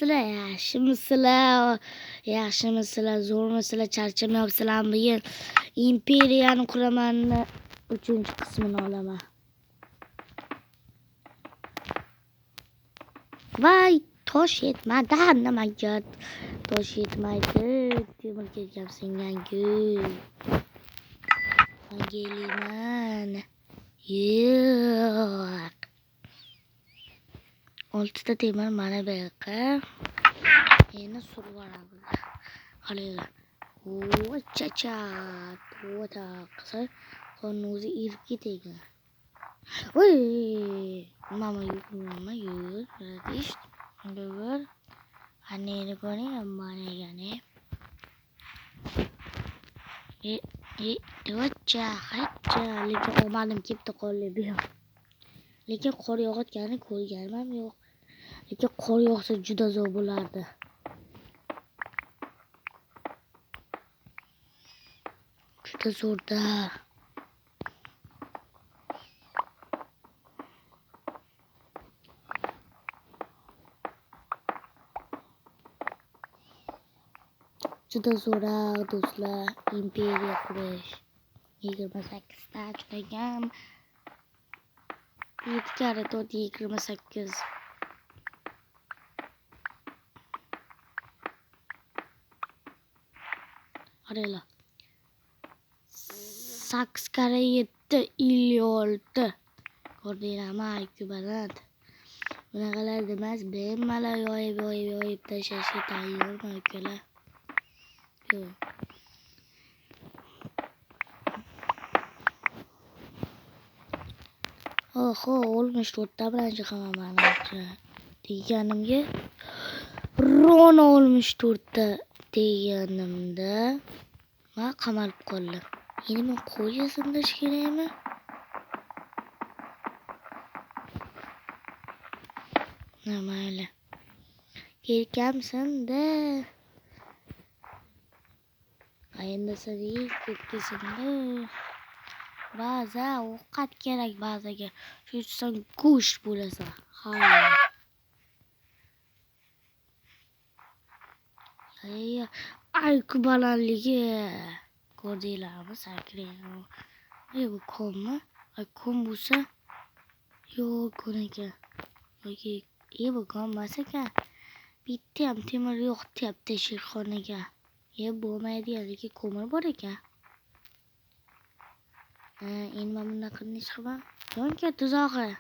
Qanaqasizlar? Yaxshimisizlar? Yaxshimisizlar? Zo'rmisizlar? Charchamayapsizlarmi? Bugun imperiyani quramanni 3-qismini olaman. Voy, tosh yetmadi. Nimaga tosh yetmaydi? Temir kelgan singanku. Angeliman. Yo'q. 6 ta temir mana bu yoqqa. Endi surib olamiz. Qaranglar. Chacha. To'ta qilsa qonni o'zi irib ketadi. Voy! Mama nima yo'q? Radish. Dur. Aneni ko'ring, mana yana. To'cha, hacha. Lekin olmadim, ketdi qoldi. Lekin qor yog'ayotganini ko'rganim yo'q. Lekin qor yog'sa juda zo'r bo'lardi. Juda zo'rda. Juda zo'ra do'stlar, imperiya qurish. 28 ta jo'nagam. 7 kare 4 28. Qaranglar. 8 kare 7 56. Ko'rdinglarmi, ekvivalent. Bunaqalar emas, bemalol yoyib tashlashga tayyorman ukalar. Oho, 64 ta birinchi qilaman deganimga Rona 64 ta deganimda men qamalib qoldim. Endi men qo'lga sindirish kerakmi? Mayli. Kelkamsindi. Endi sizga ketkizindi. Ba'za ovqat kerak ba'zaga. Shuning uchun go'sht bo'lasan. Ay, balandligi. Ko'rdinglarmi? Sakrayman. Bu kommi? Ay, kom bo'lsa yo'q ko'naka. Yoki bu kom emas ekan. Bitta ham temir yo'q deyapti shirxonaga. Bo'lmaydi, lekin ko'mir bor ekan. Endi men bunday qilib chiqaman. Yo'nka tuzog'i.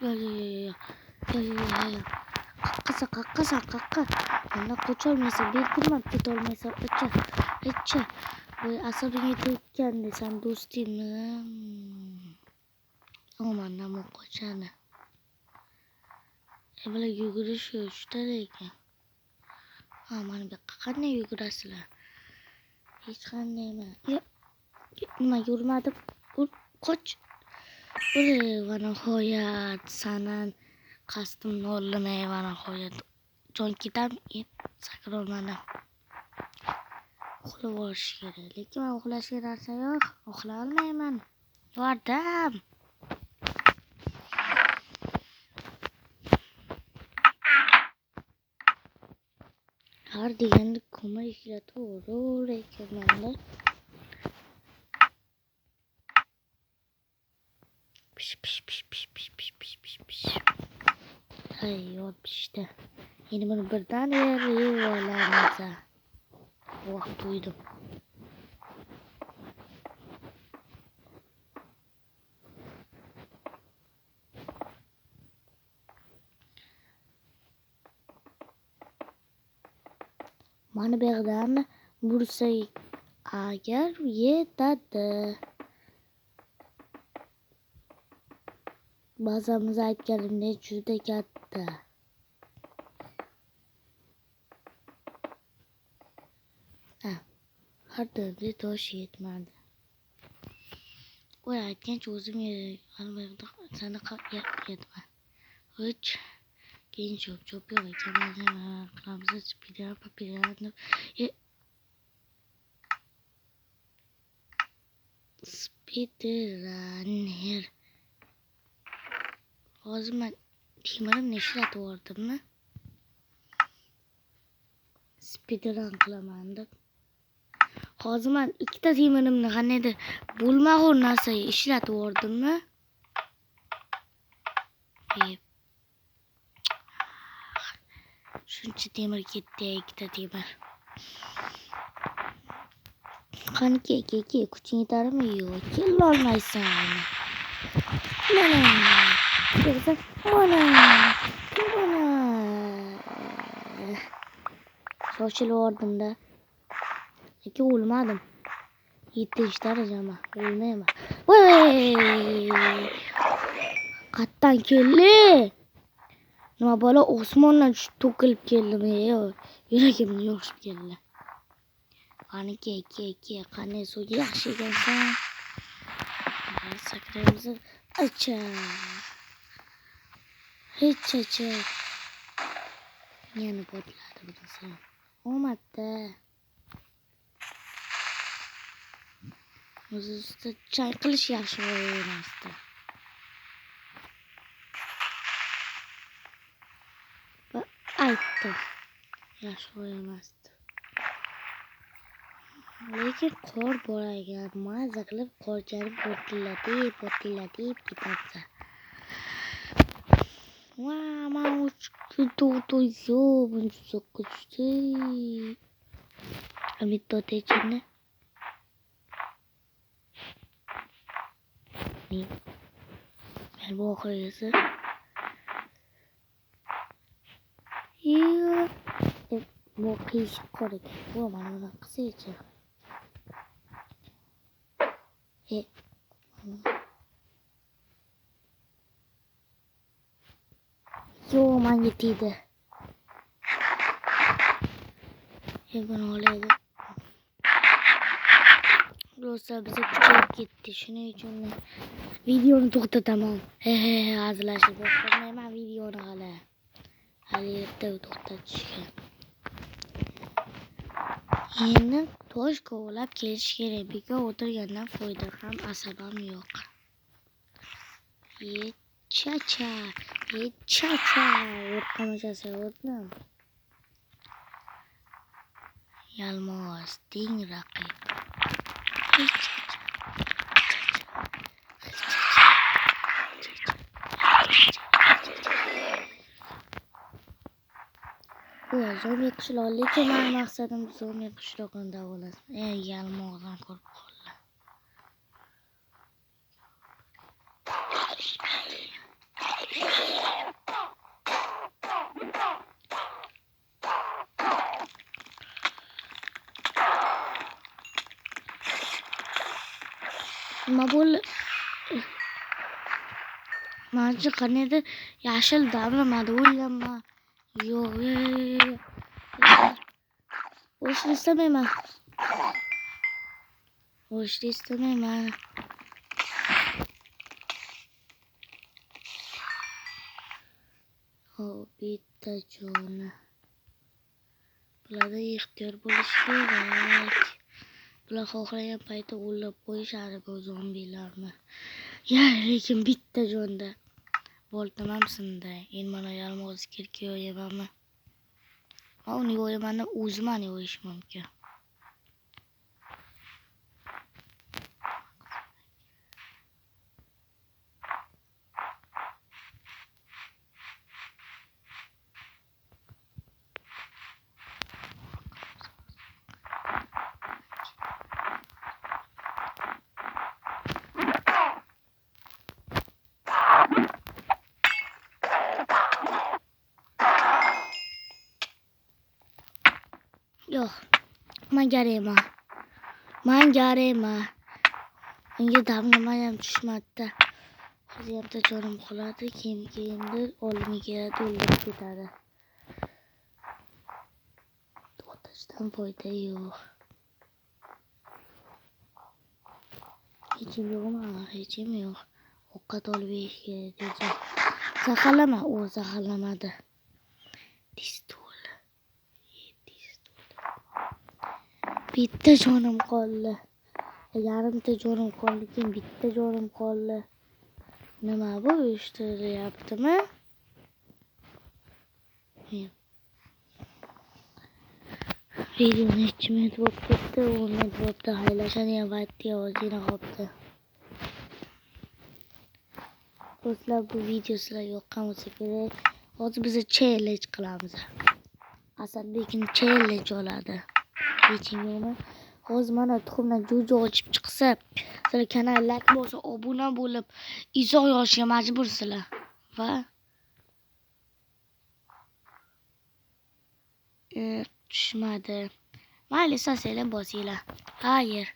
Yo'q. Qaqqa. Endi qocholmaysan, berkinmab ketolmaysan. Icha. Voy, asabingga tekkan desam do'stimni. Omandan qochani. Bular yugurish juda ekan. Mana bu yoqqa qanday yugurasizlar? Hech qanday emas. Nima yurmadim? Qoch. Va nihoyat sanan qasdimni olmay va nihoyat jon ketam, sakrolmadim. Uxlab olish kerak. Lekin men uxlashga narsa yo'q. Uxlay olmayman. Yordam. Har deganda ko'mir ishlatib ekanman. Pish. Tayyor pishdi. Endi buni birdan yeb olamiz. Vaqt qo'ydim. Mana bu yerdan bursak agar yetadi. Bazamiz aytganimdek juda katta. Har doimda tosh yetmadi. Voy, aytgancha o'zim sanaqa yetmadi. Uch keyin chop yo'q qilamiz. Speedrunner. hozir men temirimni ishlatib yubordimmi? Speedrun qilaman deb. Hozir men ikkita temirimni qanday bo'lmag'ur narsaga ishlatib yubordimmi? Shuncha temir ketdi, ikkita temir. Qani ke, kuching yetarmi? Yo'q, kelolmaysan. Mana. Shoshilib yubordimda. Lekin o'lmadim. 7-darajama, o'lmayman. Voy! Qatdan keldi. Nima bola osmondan tushib to'kilib keldimi? Yuragimni yorishib keldi. Qani ke, qanday suvga yaxshi ekansan. Sakraymiz. Acha. Yana portladi bunisi. Olmadi. O'zingizda chang qilish yaxshi emasdi. Aytdim. Yaxshi emasdi. Lekin qor bor ekan, maza qilib qorchani portlatib ketadi. Wow, mauchki yo, buncha kuchli. Bitta techini. Men bu oxirgisi. Bu qiyshiq qor ekan. Bu mana buni qilsa-chi. Yo, menga tegdi. Buni olaydi. Rosa biza kuchayib ketdi. Shuning uchun videoni to'xtataman. Hazillashib boshlayman videoni hali. Hali erta to'xtatishga. Endi tosh kovlab kelish kerak. Bekor o'tirgandan foyda ham asabam yo'q. Chacha. O'rqamachasi o'tdim. Yalmos, ding raqib. Zombi qishloq, lekin men maqsadim zombi qishloqni davolash. Yalmog'dan ko'rib qoldi. Nima bo'ldi? Mencha qanday yashil davrimadi o'ylanma. Yo'q. O'shni istamayman. Bitta joni. Bularda ehtiyot bo'lish kerak. Bular xohlagan paytda o'lib qo'yishadi bu zombilarni. Lekin bitta jonda. Boltam ham sindi. Endi mana yalmog'iz kirki yo'yamanmi? Uni yo'yamanda o'zim ham yo'yish mumkin. Yo'q, menga emas. Unga damlama ham tushmadi. Hozir ham jonim qoladi, keyin oldimga keladi, o'ldirib ketadi. To'xtashdan foyda yo'q. Hechim yo'q. Ovqat olib yeyish kerak dedi. Zaharlama, u zaharlamadi. Bitta jonim qoldi. Yarimta jonim qoldi, keyin bitta jonim qoldi. Nima bu uyushtirilyaptimi? Videoni 2 minut bo'lib ketdi, 10 minut bo'libdi. Haylashani ham aytdi, ozgina qolibdi. Do'stlar, bu video sizlarga yoqqan bo'lsa kerak. Hozir biz challenge qilamiz. Asadbekni challenge oladi. Heching yo'qmi? Hozir mana tuxumdan jo'ja ochib chiqsa, sizlar kanalga like bo'lsa, obuna bo'lib, izoh yozishga majbursizlar. Va tushmadi. Mayli, sasanglar bosinglar. Xayr.